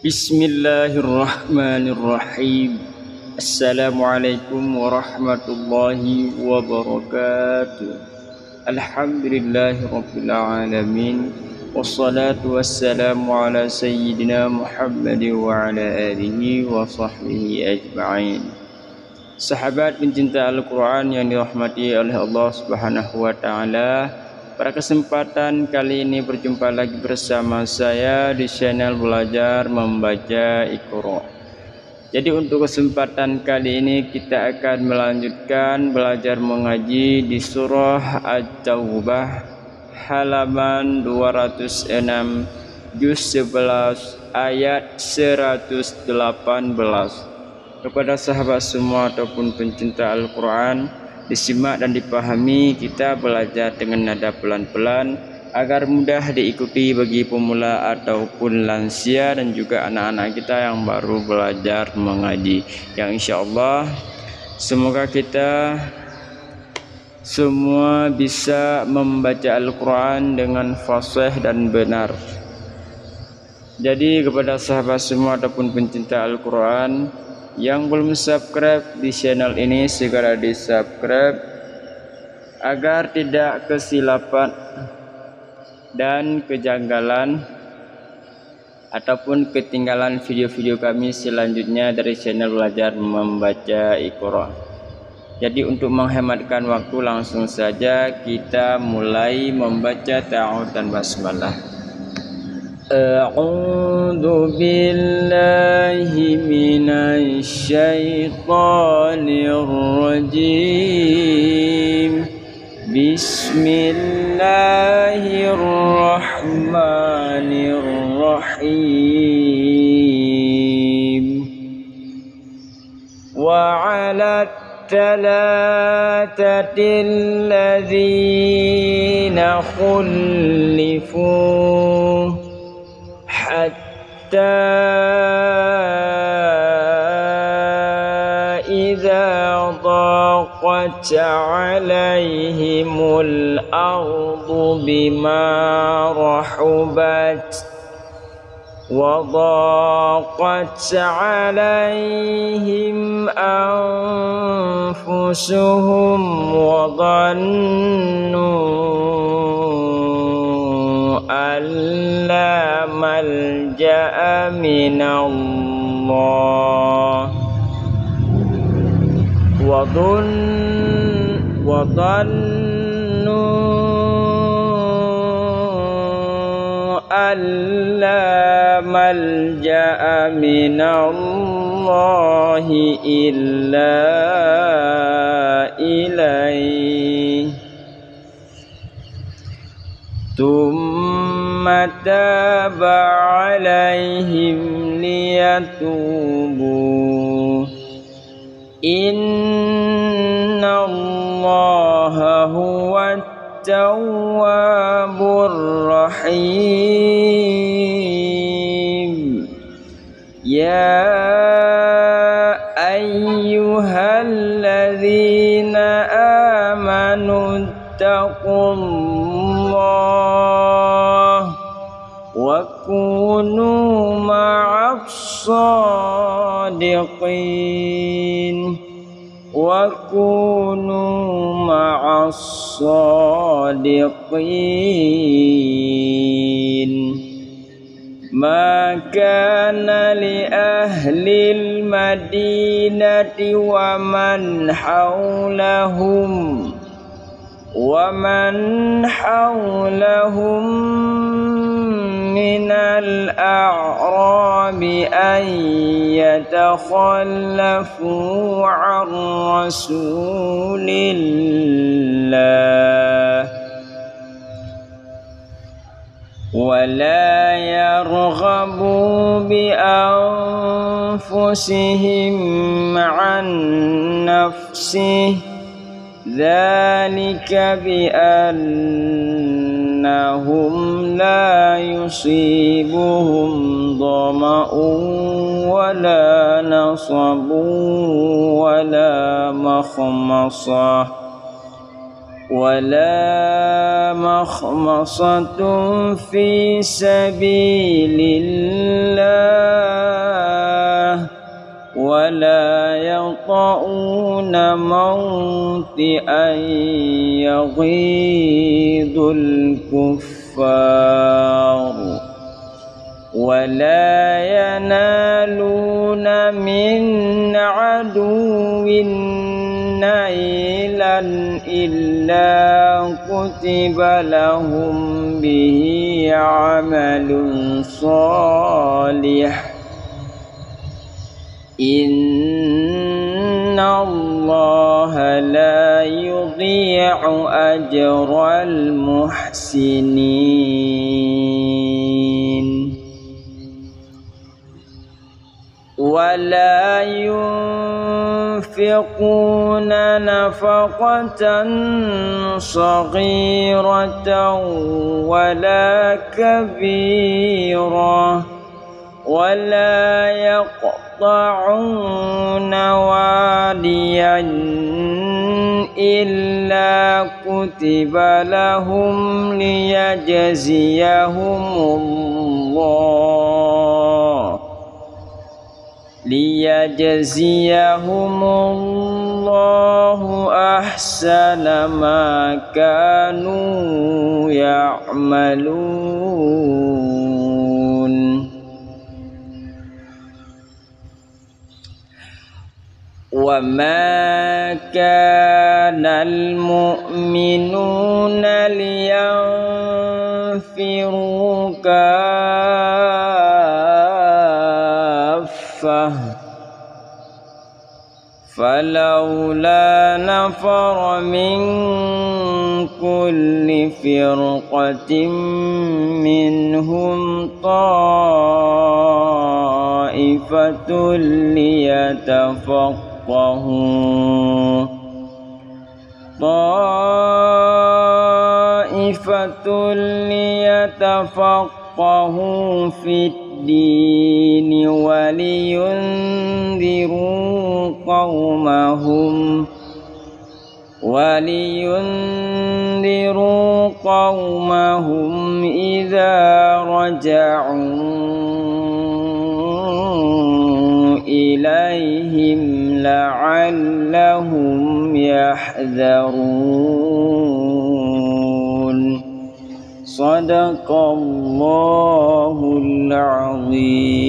Bismillahirrahmanirrahim. Assalamualaikum warahmatullahi wabarakatuh. Alhamdulillahirabbil alamin. Wassalatu wassalamu ala sayyidina Muhammad wa ala alihi wa sahbihi ajma'in. Sahabat pencinta Al-Quran yang dirahmati oleh Allah Subhanahu wa taala, pada kesempatan kali ini berjumpa lagi bersama saya di channel Belajar Membaca Iqra. Jadi untuk kesempatan kali ini kita akan melanjutkan belajar mengaji di surah At-Taubah halaman 206 juz 11 ayat 118. Kepada sahabat semua ataupun pencinta Al-Quran, disimak dan dipahami, kita belajar dengan nada pelan-pelan agar mudah diikuti bagi pemula ataupun lansia dan juga anak-anak kita yang baru belajar mengaji. Yang insya-Allah semoga kita semua bisa membaca Al-Quran dengan fasih dan benar. Jadi kepada sahabat semua ataupun pencinta Al-Quran yang belum subscribe di channel ini, segera di subscribe agar tidak kesilapan dan kejanggalan ataupun ketinggalan video-video kami selanjutnya dari channel Belajar Membaca Iqra. Jadi untuk menghematkan waktu, langsung saja kita mulai membaca ta'awudz dan basmalah. A'udzu billahi minasy syaithanir rajim. Bismillahirrahmanirrahim. Wa 'ala thalathatil ladzina khulifu hatta idza daqat 'alaihimul ardu bima rahubat wa daqat 'alaihim anfusuhum wa dhannu alla malja'a minallah wa dhannu alla malja'a minallahi illa ilaihi thumma taba 'alaihim liyatubu innallaha huwat tawwabur rahim. Ya ayyuhalladzina amanu ittaqullaha wa kunu ma'as sadiqin wa kunu ma'as sadiqin. Ma kana li ahlil madinati wa man hawlahum minal a'rabi an yatakhallafu 'an rasulillah wa la yarghabu bi anfusihim 'an nafsihi dzalika bi annahum la yusibuhum dhama'un wala nasabun wala makhmasatun fi sabilillah يطؤون موطئا يغيظ الكفار ولا ينالون من عدو نيلا إلا كتب لهم به عمل صالح إن الله لا يضيع أجر المحسنين ولا ينفقون نفقة صغيرة ولا كبيرة ولا يقطعون واديا إلا كتب لهم ليجزيهم الله أحسن ما كانوا يعملون وما كان المؤمنون لينفروا كافة فلولا نفر من كل فرقة منهم طائفة ليتفقهوا في الدين ولينذروا قومهم إذا رجعوا إليهم لعلهم يحذرون صدق الله العظيم.